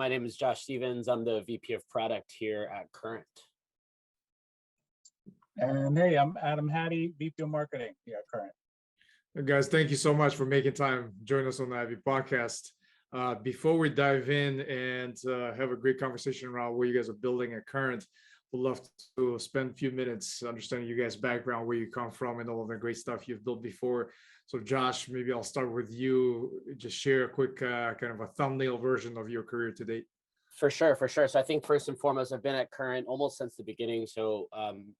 my name is Josh Stevens. I'm the VP of Product here at Current. And hey, I'm Hadi, VP of Marketing here at Current. Guys, thank you so much for making time join us on the Ivy podcast. Before we dive in and have a great conversation around what you guys are building at Current, we'd love to spend a few minutes understanding you guys' background, where you come from, and all of the great stuff you've built before. So Josh, maybe I'll start with you. Just share a quick kind of a thumbnail version of your career to date. For sure. So I think first and foremost, I've been at Current almost since the beginning. So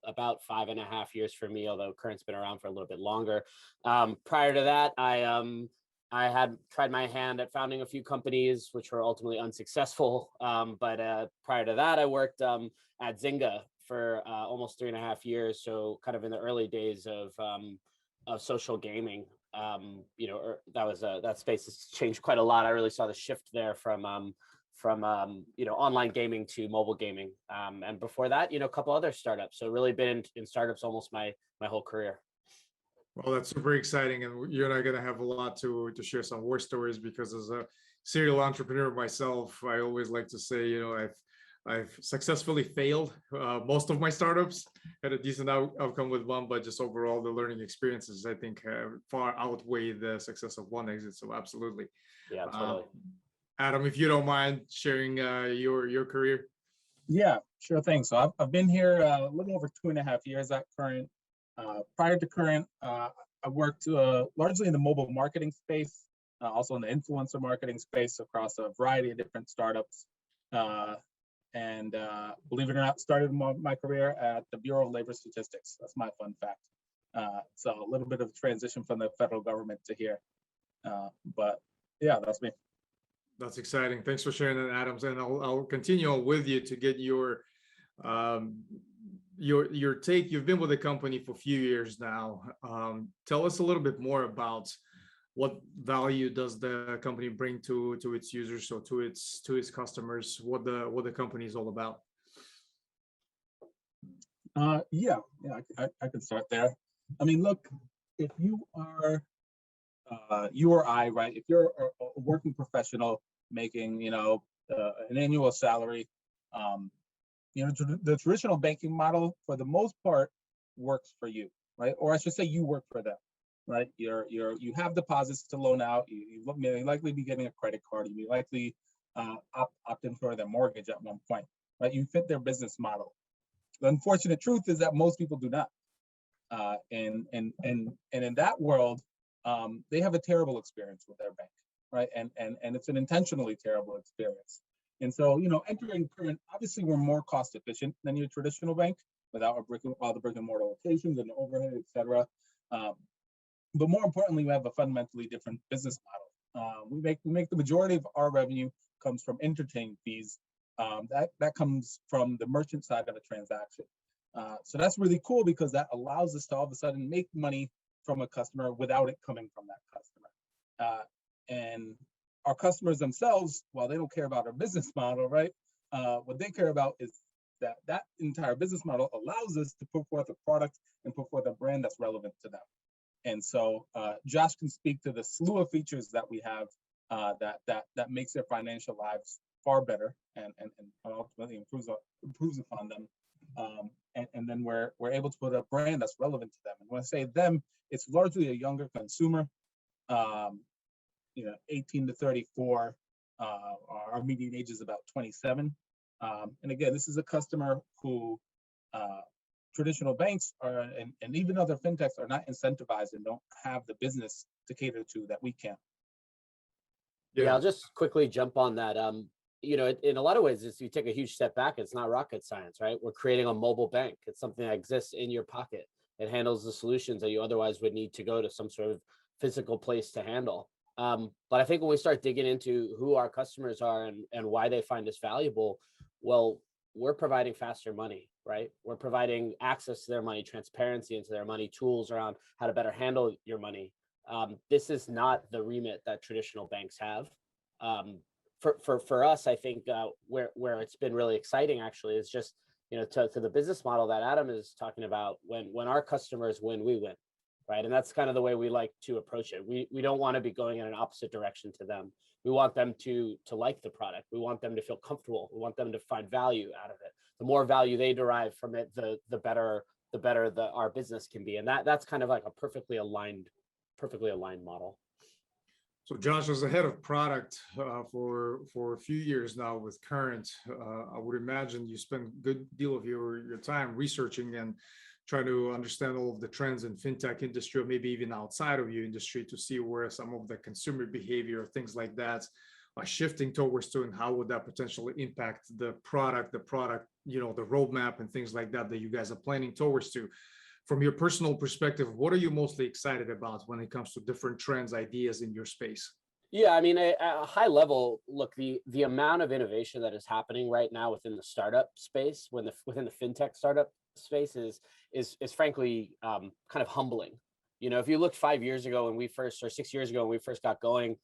about 5.5 years for me, although Current's been around for a little bit longer. Prior to that, I had tried my hand at founding a few companies, which were ultimately unsuccessful. But prior to that, I worked at Zynga for almost 3.5 years. So kind of in the early days of social gaming. That space has changed quite a lot. I really saw the shift there from online gaming to mobile gaming. And before that, a couple other startups. So really been in startups almost my whole career. Well, that's super exciting. And you and I are going to have a lot to share some war stories, because as a serial entrepreneur myself, I always like to say, I've successfully failed most of my startups, had a decent outcome with one, but just overall the learning experiences, I think, far outweigh the success of one exit. So absolutely. Yeah, totally. Adam, if you don't mind sharing your career. Yeah, sure thing. So I've been here a little over 2.5 years at Current. Prior to Current, I worked largely in the mobile marketing space, also in the influencer marketing space across a variety of different startups. And believe it or not, started my career at the Bureau of Labor Statistics. That's my fun fact. So a little bit of a transition from the federal government to here. But yeah, that's me. That's exciting. Thanks for sharing that, Adams. And I'll continue on with you to get your take. You've been with the company for a few years now. Tell us a little bit more about what value does the company bring to its users, so to its customers, what the company is all about. Yeah, I can start there. I mean, look, if you are you or I, right? If you're a working professional making, an annual salary, the traditional banking model, for the most part, works for you, right? Or I should say, you work for them, right? You have deposits to loan out. You may likely be getting a credit card. You may likely opt in for their mortgage at one point, right? You fit their business model. The unfortunate truth is that most people do not, and in that world, they have a terrible experience with their bank, right? And it's an intentionally terrible experience. And so, entering Current, obviously we're more cost efficient than your traditional bank without all the brick and mortar locations and the overhead, et cetera. But more importantly, we have a fundamentally different business model. We make the majority of our revenue comes from interchange fees. That comes from the merchant side of a transaction. So that's really cool, because that allows us to all of a sudden make money from a customer without it coming from that customer. And our customers themselves, while they don't care about our business model, right? What they care about is that entire business model allows us to put forth a product and put forth a brand that's relevant to them. And so Josh can speak to the slew of features that we have that makes their financial lives far better and ultimately improves upon them. And then we're able to put a brand that's relevant to them. And when I say them, it's largely a younger consumer, 18 to 34. Our median age is about 27. And again, this is a customer who traditional banks are, and even other fintechs, are not incentivized and don't have the business to cater to that we can. Yeah, I'll just quickly jump on that. In a lot of ways, if you take a huge step back, it's not rocket science, right? We're creating a mobile bank. It's something that exists in your pocket. It handles the solutions that you otherwise would need to go to some sort of physical place to handle. But I think when we start digging into who our customers are and why they find us valuable, well, we're providing faster money, right? We're providing access to their money, transparency into their money, tools around how to better handle your money. This is not the remit that traditional banks have. For us, I think where it's been really exciting actually is just, to the business model that Adam is talking about. When our customers win, we win. right? And that's kind of the way we like to approach it. We don't want to be going in an opposite direction to them. We want them to like the product. We want them to feel comfortable. We want them to find value out of it. The more value they derive from it, the better our business can be. And that's kind of like a perfectly aligned model. So Josh, as the head of product for a few years now with Current, I would imagine you spend a good deal of your time researching and trying to understand all of the trends in fintech industry, or maybe even outside of your industry, to see where some of the consumer behavior, things like that, are shifting towards to, and how would that potentially impact the product, the roadmap and things like that you guys are planning towards to. From your personal perspective, what are you mostly excited about when it comes to different trends, ideas in your space? Yeah, I mean, at a high level, look, the amount of innovation that is happening right now within the startup space, within the fintech startup space is frankly kind of humbling. You know, if you look 5 years ago when we first, or 6 years ago when we first got going,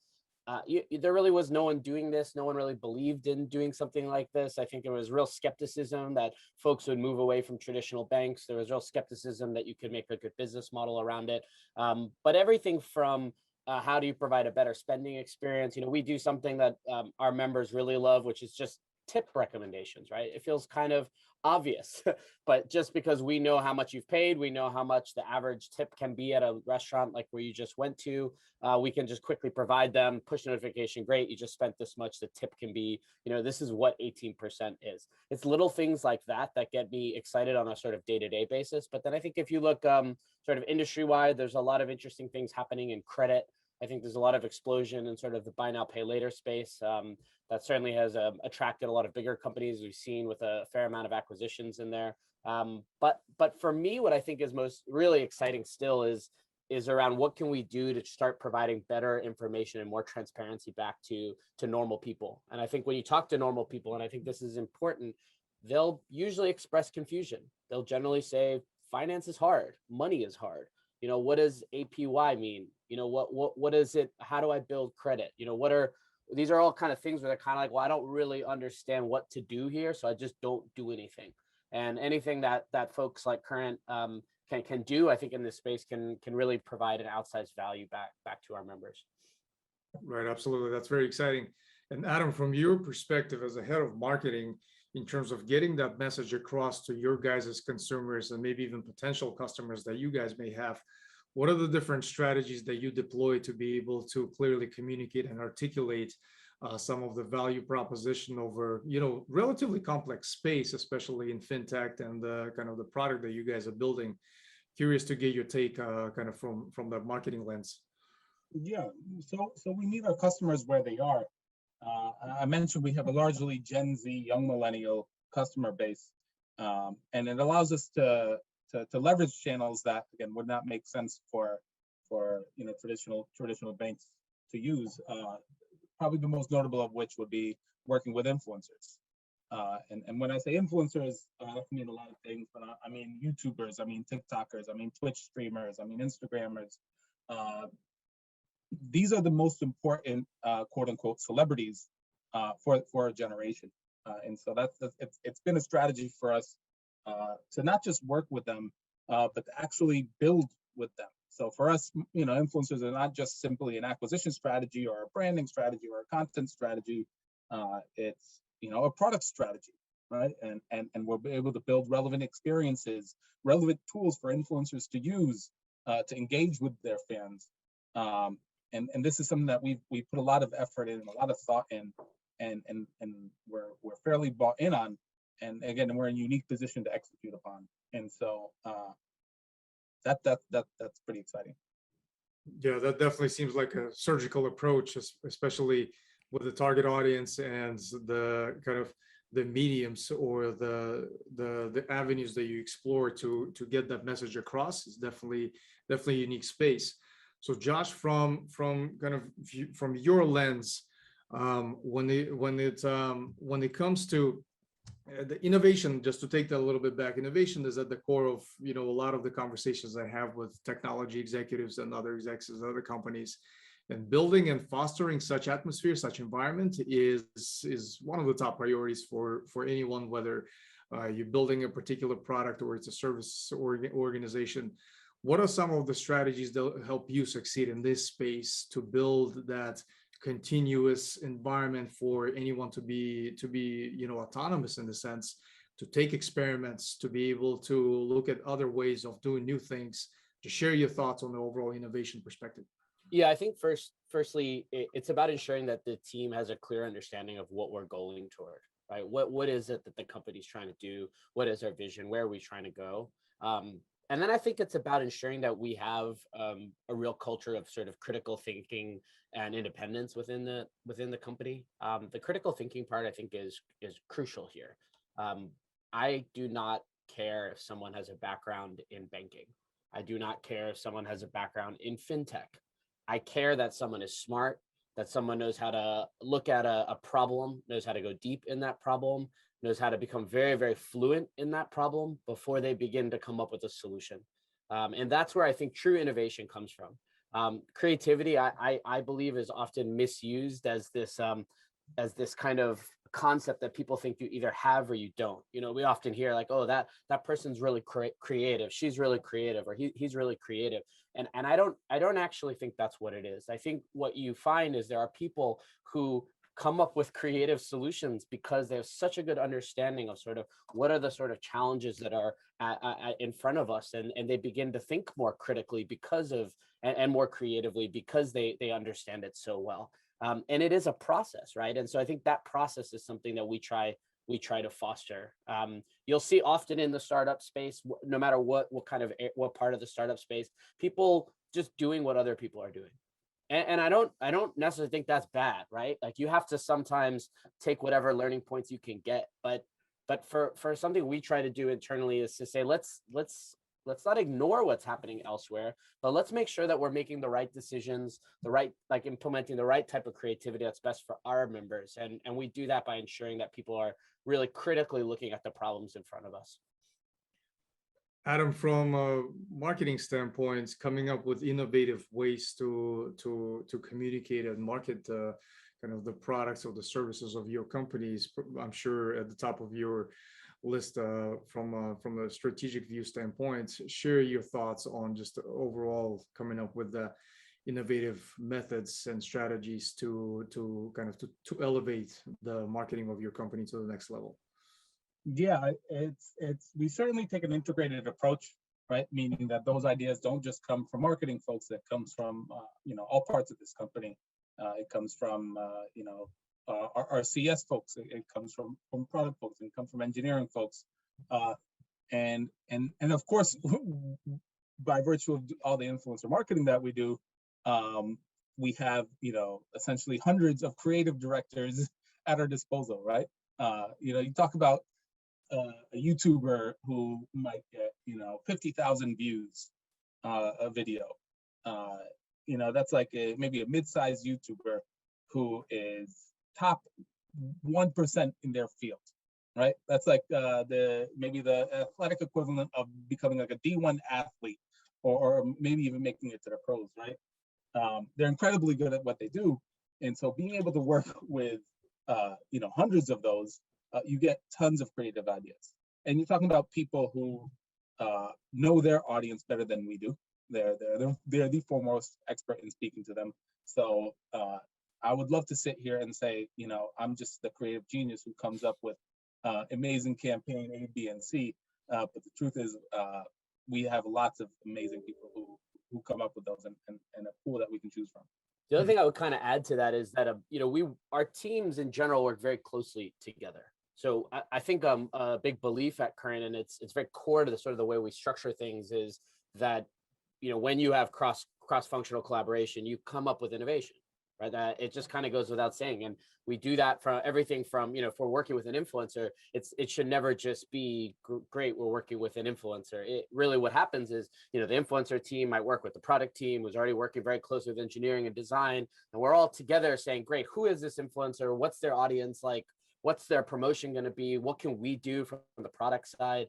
there really was no one doing this. No one really believed in doing something like this. I think there was real skepticism that folks would move away from traditional banks. There was real skepticism that you could make a good business model around it. But everything from how do you provide a better spending experience? You know, we do something that our members really love, which is just tip recommendations, right? It feels kind of obvious, but just because we know how much you've paid, we know how much the average tip can be at a restaurant like where you just went to, we can just quickly provide them push notification. Great, you just spent this much. The tip can be, you know, this is what 18% is. It's little things like that get me excited on a sort of day-to-day basis. But then I think if you look sort of industry-wide, there's a lot of interesting things happening in credit. I think there's a lot of explosion in sort of the buy now, pay later space. That certainly has attracted a lot of bigger companies. We've seen with a fair amount of acquisitions in there. But for me, what I think is most really exciting still is around what can we do to start providing better information and more transparency back to normal people. And I think when you talk to normal people, and I think this is important, they'll usually express confusion. They'll generally say, finance is hard, money is hard. You know, what does APY mean? You know, what is it? How do I build credit? You know, these are all kind of things where they're kind of like, well, I don't really understand what to do here, so I just don't do anything. And anything that folks like Current can do, I think in this space can really provide an outsized value back to our members. Right, absolutely. That's very exciting. And Adam, from your perspective as a head of marketing, in terms of getting that message across to your guys as consumers and maybe even potential customers that you guys may have, what are the different strategies that you deploy to be able to clearly communicate and articulate some of the value proposition over, you know, relatively complex space, especially in fintech and the kind of the product that you guys are building? Curious to get your take kind of from the marketing lens. Yeah, so we meet our customers where they are. I mentioned we have a largely Gen Z, young millennial customer base, and it allows us to leverage channels that again would not make sense for you know traditional banks to use. Probably the most notable of which would be working with influencers. And when I say influencers, that can mean a lot of things, but I mean YouTubers, I mean TikTokers, I mean Twitch streamers, I mean Instagrammers. These are the most important quote unquote celebrities for a generation. And so it's been a strategy for us to not just work with them, but to actually build with them. So for us, you know, influencers are not just simply an acquisition strategy or a branding strategy or a content strategy. It's, you know, a product strategy, right? And we'll be able to build relevant experiences, relevant tools for influencers to use to engage with their fans. And this is something that we put a lot of effort in, a lot of thought in, and we're fairly bought in on. And again, we're in a unique position to execute upon. And so that's pretty exciting. Yeah, that definitely seems like a surgical approach, especially with the target audience and the kind of the mediums or the avenues that you explore to get that message across. Is definitely a unique space. So Josh, from your lens, when it comes to the innovation, just to take that a little bit back, innovation is at the core of, you know, a lot of the conversations I have with technology executives and other executives, other companies, and building and fostering such atmosphere, such environment is one of the top priorities for anyone, whether you're building a particular product or it's a service organization. What are some of the strategies that will help you succeed in this space to build that continuous environment for anyone to be autonomous in the sense to take experiments, to be able to look at other ways of doing new things, to share your thoughts on the overall innovation perspective? Yeah, I think firstly, it's about ensuring that the team has a clear understanding of what we're going toward, right? What is it that the company's trying to do? What is our vision? Where are we trying to go? And then I think it's about ensuring that we have a real culture of sort of critical thinking and independence within the company. The critical thinking part, I think, is crucial here. I do not care if someone has a background in banking. I do not care if someone has a background in fintech. I care that someone is smart, that someone knows how to look at a problem, knows how to go deep in that problem, knows how to become very, very fluent in that problem before they begin to come up with a solution. And that's where I think true innovation comes from. Creativity, I believe, is often misused as this kind of concept that people think you either have or you don't. We often hear like, oh, that person's really creative, she's really creative, or he's really creative. And I don't actually think that's what it is. I think what you find is there are people who come up with creative solutions because they have such a good understanding of sort of what are the sort of challenges that are in front of us, and they begin to think more critically because of and more creatively because they understand it so well. And it is a process, right? And so I think that process is something that we try to foster. You'll see often in the startup space, no matter what part of the startup space, people just doing what other people are doing. And I don't necessarily think that's bad, right? Like you have to sometimes take whatever learning points you can get, but for something we try to do internally is to say, let's not ignore what's happening elsewhere, but let's make sure that we're making the right decisions, implementing the right type of creativity that's best for our members. And we do that by ensuring that people are really critically looking at the problems in front of us. Adam, from a marketing standpoint, coming up with innovative ways to communicate and market kind of the products or the services of your companies, I'm sure at the top of your list from a strategic view standpoint. Share your thoughts on just overall coming up with the innovative methods and strategies to elevate the marketing of your company to the next level. Yeah, we certainly take an integrated approach, right? Meaning that those ideas don't just come from marketing folks. It comes from all parts of this company. It comes from our CS folks. It comes from product folks. It comes from engineering folks, and of course, by virtue of all the influencer marketing that we do, we have essentially hundreds of creative directors at our disposal, right? You talk about a YouTuber who might get 50,000 views a video. That's like maybe a mid-sized YouTuber who is top 1% in their field, right? That's like maybe the athletic equivalent of becoming like a D1 athlete, or maybe even making it to the pros, right? They're incredibly good at what they do, and so being able to work with hundreds of those, you get tons of creative ideas. And you're talking about people who know their audience better than we do. They're the foremost expert in speaking to them. So I would love to sit here and say, I'm just the creative genius who comes up with amazing campaign A, B, and C. But the truth is, we have lots of amazing people who come up with those, and a pool that we can choose from. The other thing I would kind of add to that is that our teams in general work very closely together. So I think a big belief at Current, and it's very core to the sort of the way we structure things, is that when you have cross-functional collaboration, you come up with innovation, right? It just kind of goes without saying. And we do that from everything from, if we're working with an influencer, it should never just be great, we're working with an influencer. It really, what happens is, the influencer team might work with the product team who's already working very closely with engineering and design. And we're all together saying, great, who is this influencer? What's their audience like? What's their promotion going to be? What can we do from the product side?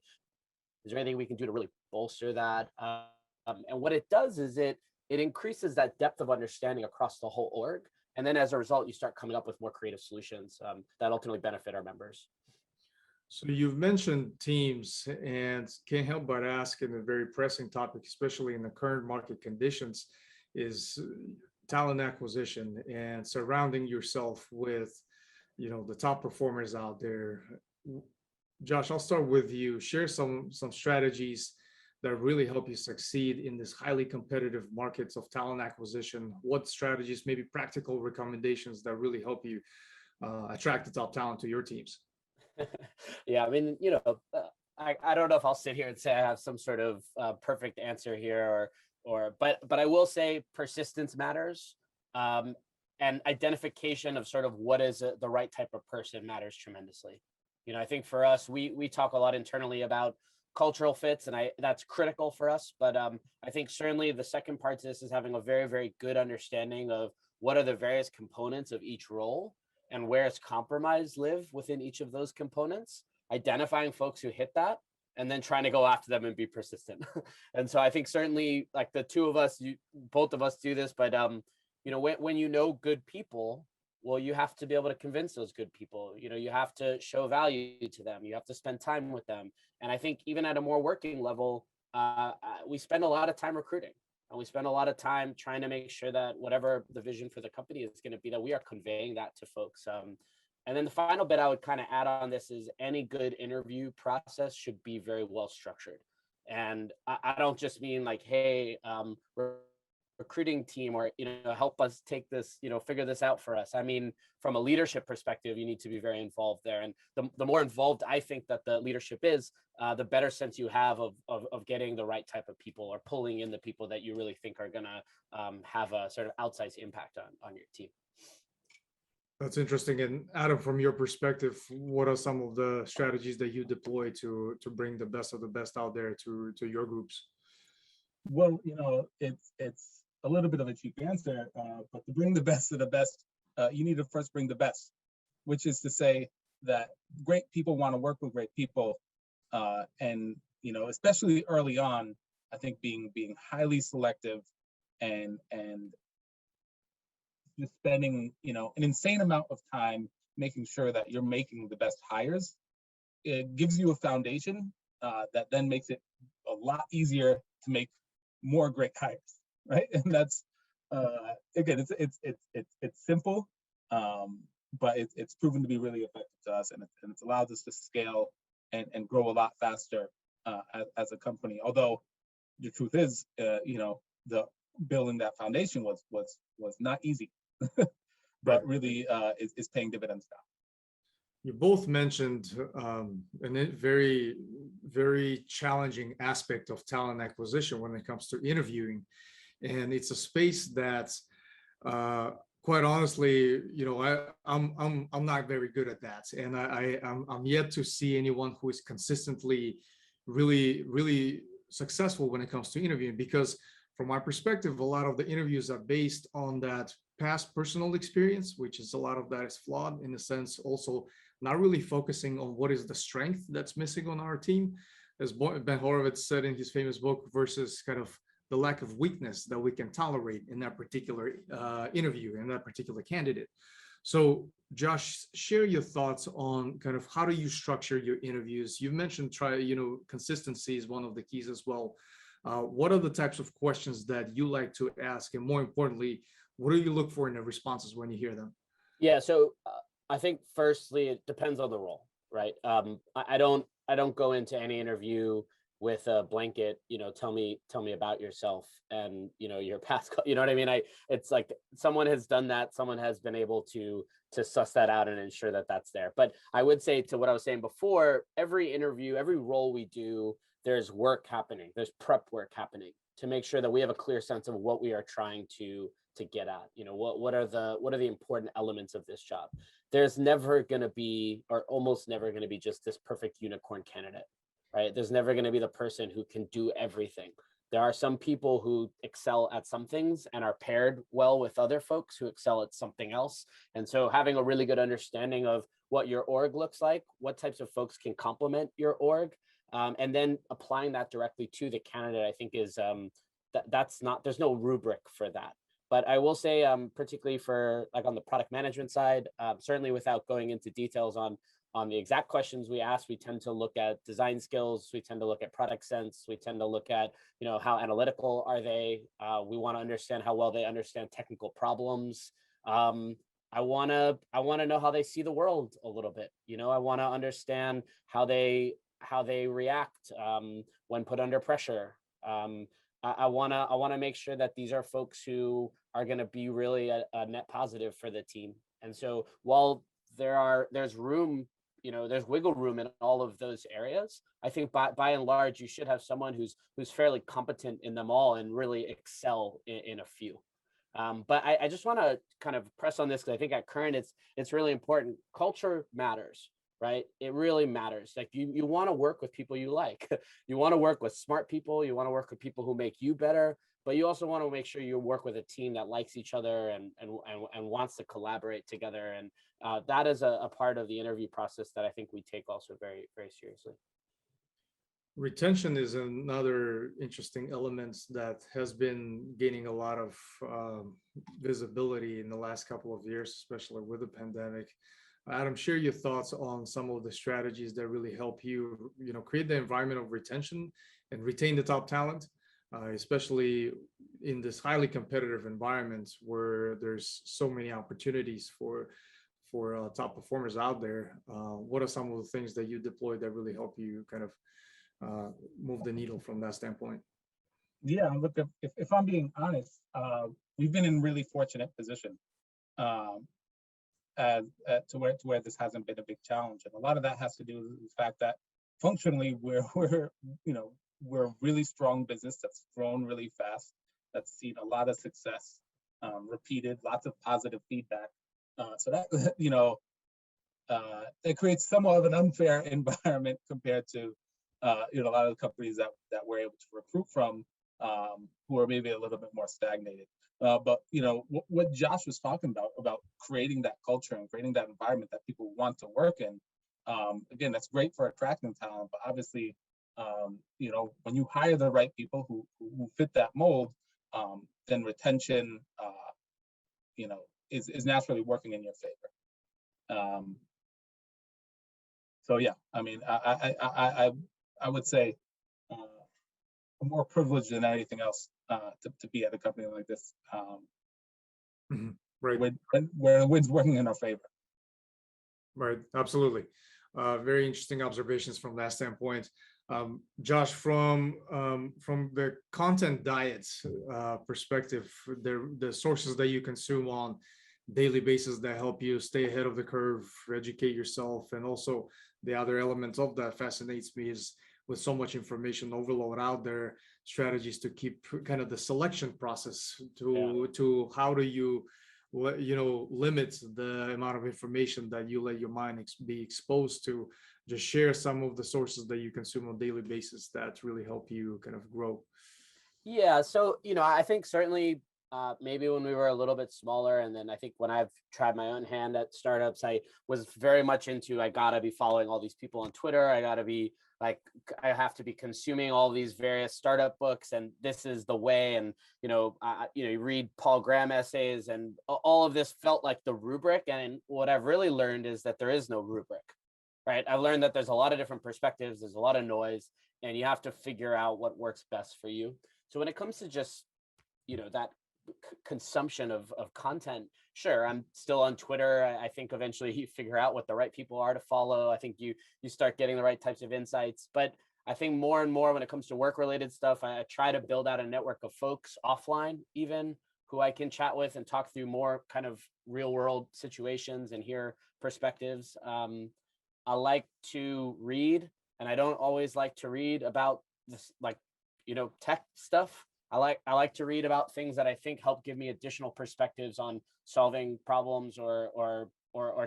Is there anything we can do to really bolster that? And what it does is it increases that depth of understanding across the whole org. And then as a result, you start coming up with more creative solutions that ultimately benefit our members. So you've mentioned teams, and can't help but ask, in a very pressing topic, especially in the current market conditions, is talent acquisition and surrounding yourself with, the top performers out there. Josh, I'll start with you. Share some strategies that really help you succeed in this highly competitive markets of talent acquisition. What strategies, maybe practical recommendations that really help you attract the top talent to your teams? Yeah, I mean, I don't know if I'll sit here and say I have some sort of perfect answer here, but I will say persistence matters, and identification of sort of what is the right type of person matters tremendously. I think for us, we talk a lot internally about cultural fits, and that's critical for us. But I think certainly the second part to this is having a very, very good understanding of what are the various components of each role and where its compromise live within each of those components, identifying folks who hit that, and then trying to go after them and be persistent. And so I think certainly like the two of us, both of us do this, but when you know good people, well, you have to be able to convince those good people. You have to show value to them. You have to spend time with them. And I think even at a more working level, we spend a lot of time recruiting. And we spend a lot of time trying to make sure that whatever the vision for the company is going to be, that we are conveying that to folks. And then the final bit I would kind of add on this is any good interview process should be very well structured. And I don't just mean like, hey, recruiting team, or help us take this, figure this out for us. I mean, from a leadership perspective, you need to be very involved there, and the more involved I think that the leadership is, the better sense you have of getting the right type of people, or pulling in the people that you really think are gonna have a sort of outsized impact on your team. That's interesting. And Adam, from your perspective, what are some of the strategies that you deploy to bring the best of the best out there to your groups? Well, it's a little bit of a cheap answer, but to bring the best of the best, you need to first bring the best, which is to say that great people want to work with great people, and especially early on, I think being highly selective and just spending an insane amount of time making sure that you're making the best hires. It gives you a foundation that then makes it a lot easier to make more great hires, right? And that's again, it's simple, but it's proven to be really effective to us, and it's allowed us to scale and grow a lot faster as a company. Although the truth is, the building that foundation was not easy, but really is paying dividends now. You both mentioned a very, very challenging aspect of talent acquisition when it comes to interviewing, and it's a space that, quite honestly, I'm not very good at that, and I'm yet to see anyone who is consistently really, really successful when it comes to interviewing, because from my perspective, a lot of the interviews are based on that past personal experience, which is a lot of that is flawed in a sense, also not really focusing on what is the strength that's missing on our team, as Ben Horowitz said in his famous book, versus kind of the lack of weakness that we can tolerate in that particular interview and that particular candidate. So Josh, share your thoughts on kind of how do you structure your interviews? You mentioned consistency is one of the keys as well. What are the types of questions that you like to ask? And more importantly, what do you look for in the responses when you hear them? Yeah, so I think firstly, it depends on the role, right? I don't go into any interview with a blanket, tell me about yourself and your past, you know what I mean? It's like someone has done that, someone has been able to suss that out and ensure that that's there. But I would say, to what I was saying before, every interview, every role we do, there's work happening, there's prep work happening to make sure that we have a clear sense of what we are trying to get at. What are the important elements of this job? There's never going to be, or almost never going to be, just this perfect unicorn candidate, right? There's never going to be the person who can do everything. There are some people who excel at some things and are paired well with other folks who excel at something else. And so having a really good understanding of what your org looks like, what types of folks can complement your org, and then applying that directly to the candidate, I think is that's not, there's no rubric for that. But I will say, particularly for like on the product management side, certainly without going into details on on the exact questions we ask. We tend to look at design skills. We tend to look at product sense. We tend to look at, how analytical are they? We want to understand how well they understand technical problems. I want to know how they see the world a little bit. I want to understand how they react when put under pressure. I want to make sure that these are folks who are going to be really a net positive for the team. And so while there's room, there's wiggle room in all of those areas, I think by and large, you should have someone who's fairly competent in them all and really excel in a few. But I just want to kind of press on this, because I think at Current, it's really important. Culture matters, right? It really matters. Like you want to work with people you like. You want to work with smart people. You want to work with people who make you better. But you also want to make sure you work with a team that likes each other and wants to collaborate together. And that is a part of the interview process that I think we take also very, very seriously. Retention is another interesting element that has been gaining a lot of visibility in the last couple of years, especially with the pandemic. Adam, share your thoughts on some of the strategies that really help you, create the environment of retention and retain the top talent, especially in this highly competitive environment where there's so many opportunities for top performers out there. What are some of the things that you deploy that really help you kind of move the needle from that standpoint? Yeah, look, if I'm being honest, we've been in really fortunate position to where this hasn't been a big challenge, and a lot of that has to do with the fact that functionally we're a really strong business that's grown really fast, that's seen a lot of success, repeated, lots of positive feedback. So that it creates somewhat of an unfair environment compared to a lot of the companies that we're able to recruit from, who are maybe a little bit more stagnated. But what Josh was talking about creating that culture and creating that environment that people want to work in. Again, that's great for attracting talent, but obviously, when you hire the right people who fit that mold, then retention, is naturally working in your favor. So yeah, I mean, I would say I'm more privileged than anything else to be at a company like this, right, where the wind's working in our favor. Right, absolutely. Very interesting observations from that standpoint. Josh, from the content diets perspective, the sources that you consume on daily basis that help you stay ahead of the curve, educate yourself, and also the other element of that fascinates me is with so much information overload out there, strategies to keep kind of the selection process to how do you limit the amount of information that you let your mind be exposed to. Just share some of the sources that you consume on a daily basis that really help you kind of grow. Yeah, so I think certainly maybe when we were a little bit smaller, and then I think when I've tried my own hand at startups, I was very much into, I gotta be following all these people on Twitter. I have to be consuming all these various startup books, and this is the way. And you read Paul Graham essays, and all of this felt like the rubric. And what I've really learned is that there is no rubric, right? I've learned that there's a lot of different perspectives, there's a lot of noise, and you have to figure out what works best for you. So when it comes to just that consumption of content, sure, I'm still on Twitter. I think eventually you figure out what the right people are to follow. I think you start getting the right types of insights. But I think more and more when it comes to work related stuff, I try to build out a network of folks offline, even, who I can chat with and talk through more kind of real world situations and hear perspectives. I like to read, and I don't always like to read about this, tech stuff. I like to read about things that I think help give me additional perspectives on solving problems or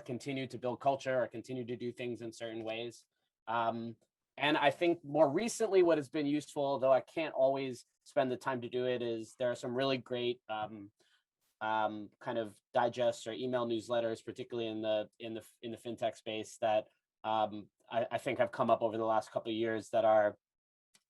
continue to build culture or continue to do things in certain ways. And I think more recently, what has been useful, though I can't always spend the time to do it, is there are some really great kind of digests or email newsletters, particularly in the fintech space, that I think have come up over the last couple of years, that are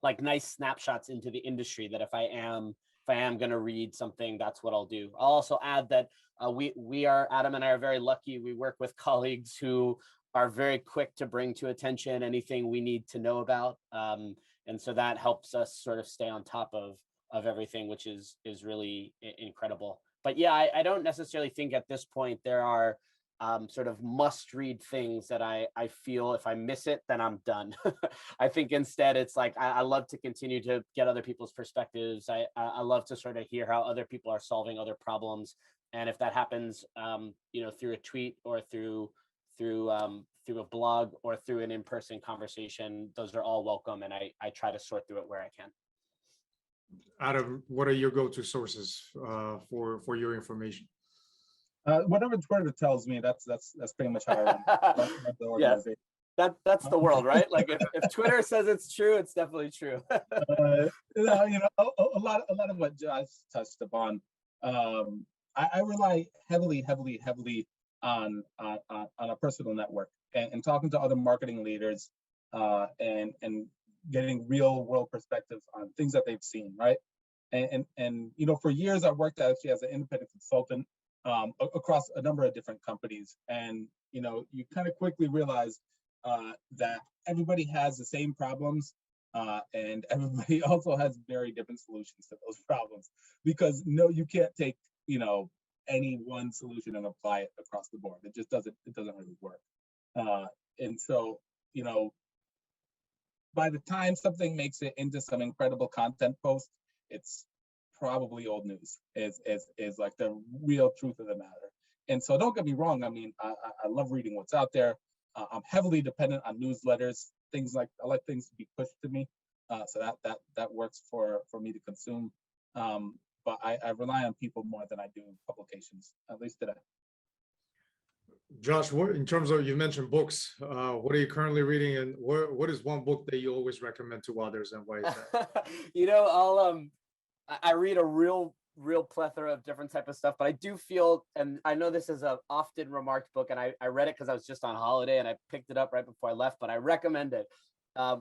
like nice snapshots into the industry, that if I am if I am going to read something, that's what I'll do. I'll also add that Adam and I are very lucky. We work with colleagues who are very quick to bring to attention anything we need to know about. And so that helps us sort of stay on top of everything, which is really incredible. But yeah, I don't necessarily think at this point there are sort of must-read things that I feel if I miss it, then I'm done. I think instead it's like I love to continue to get other people's perspectives. I love to sort of hear how other people are solving other problems, and if that happens, through a tweet or through a blog or through an in-person conversation, those are all welcome, and I try to sort through it where I can. Adam, what are your go-to sources for your information? Whatever Twitter tells me, that's pretty much how I run the organization. Yes. That's the world, right? Like if Twitter says it's true, it's definitely true. A lot of what Josh touched upon. I rely heavily on a personal network and talking to other marketing leaders and getting real world perspectives on things that they've seen, right? And for years I worked actually as an independent consultant across a number of different companies, and you kind of quickly realize that everybody has the same problems, and everybody also has very different solutions to those problems, because you can't take any one solution and apply it across the board. It just doesn't really work. And so by the time something makes it into some incredible content post, it's probably old news, is like the real truth of the matter. And so don't get me wrong, I mean, I love reading what's out there. I'm heavily dependent on newsletters, I like things to be pushed to me, so that works for me to consume. But I rely on people more than I do publications, at least today. Josh, in terms of, you mentioned books, what are you currently reading, and what is one book that you always recommend to others, and why is that? I read a real plethora of different type of stuff, but I do feel, and I know this is a often remarked book, and I read it because I was just on holiday and I picked it up right before I left, but I recommend it,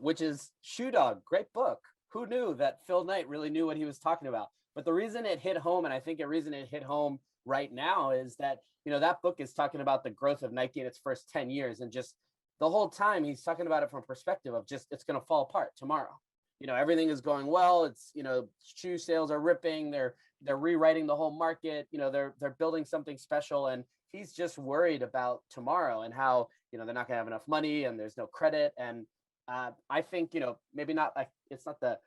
which is Shoe Dog. Great book. Who knew that Phil Knight really knew what he was talking about? But the reason it hit home, and I think the reason it hit home right now, is that that book is talking about the growth of Nike in its first 10 years, and just the whole time he's talking about it from a perspective of just it's going to fall apart tomorrow. Everything is going well. It's, shoe sales are ripping. They're rewriting the whole market. They're building something special. And he's just worried about tomorrow and how, they're not going to have enough money and there's no credit. And I think, maybe not like, it's not the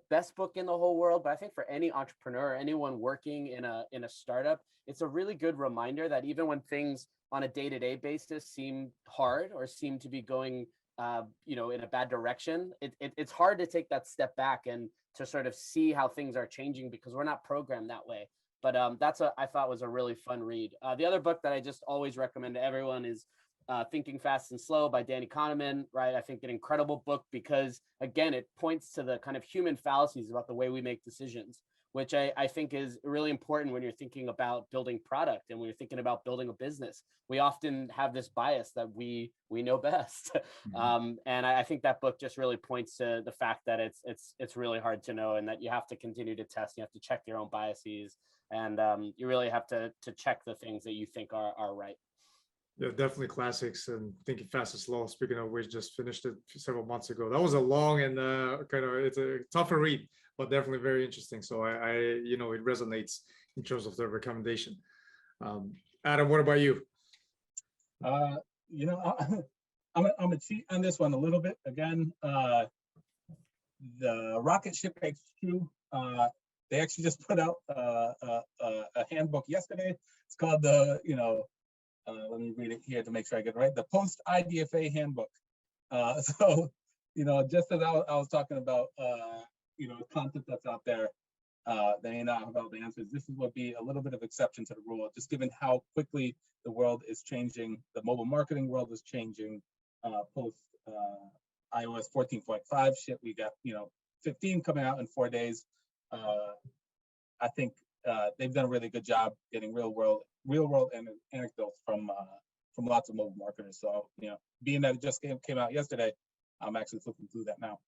best book in the whole world, but I think for any entrepreneur, anyone working in a startup, it's a really good reminder that even when things on a day-to-day basis seem hard or seem to be going in a bad direction, it's hard to take that step back and to sort of see how things are changing, because we're not programmed that way. But I thought was a really fun read. The other book that I just always recommend to everyone is Thinking Fast and Slow by Danny Kahneman, right? I think an incredible book because, again, it points to the kind of human fallacies about the way we make decisions, which I think is really important when you're thinking about building product and when you're thinking about building a business. We often have this bias that we know best. Mm-hmm. And I think that book just really points to the fact that it's really hard to know, and that you have to continue to test. You have to check your own biases, and you really have to check the things that you think are right. Yeah, definitely classics. And Thinking Fast and Slow, speaking of which, just finished it several months ago. That was a long and it's a tougher read, but definitely very interesting. So I it resonates in terms of the recommendation. Adam, what about you? I'm gonna cheat on this one a little bit. Again, the Rocket Ship HQ, they actually just put out a handbook yesterday. It's called the let me read it here to make sure I get it right. The Post IDFA Handbook. So, just as I was talking about, content that's out there, they may not have all the answers. This would be a little bit of exception to the rule, just given how quickly the world is changing. The mobile marketing world is changing. Post iOS 14.5 shit, we got 15 coming out in 4 days. I think they've done a really good job getting real world anecdotes from lots of mobile marketers. So being that it just came out yesterday, I'm actually flipping through that now.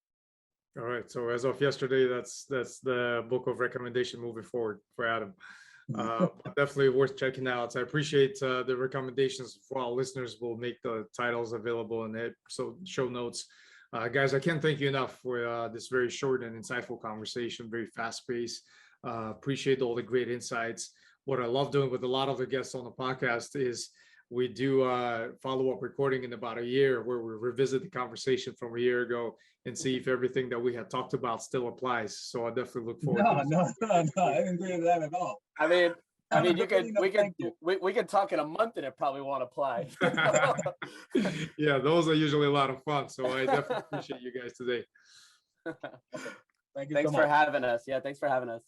All right. So as of yesterday, that's the book of recommendation moving forward for Adam. Definitely worth checking out. I appreciate the recommendations for our listeners. We'll make the titles available in the show notes. Guys, I can't thank you enough for this very short and insightful conversation, very fast paced. Appreciate all the great insights. What I love doing with a lot of the guests on the podcast is we do follow-up recording in about a year where we revisit the conversation from a year ago and see if everything that we had talked about still applies. So I definitely look forward to No, I didn't agree with that at all. I mean, we could talk in a month and it probably won't apply. Yeah, those are usually a lot of fun. So I definitely appreciate you guys today. Thank you. Thanks for having us. Yeah, thanks for having us.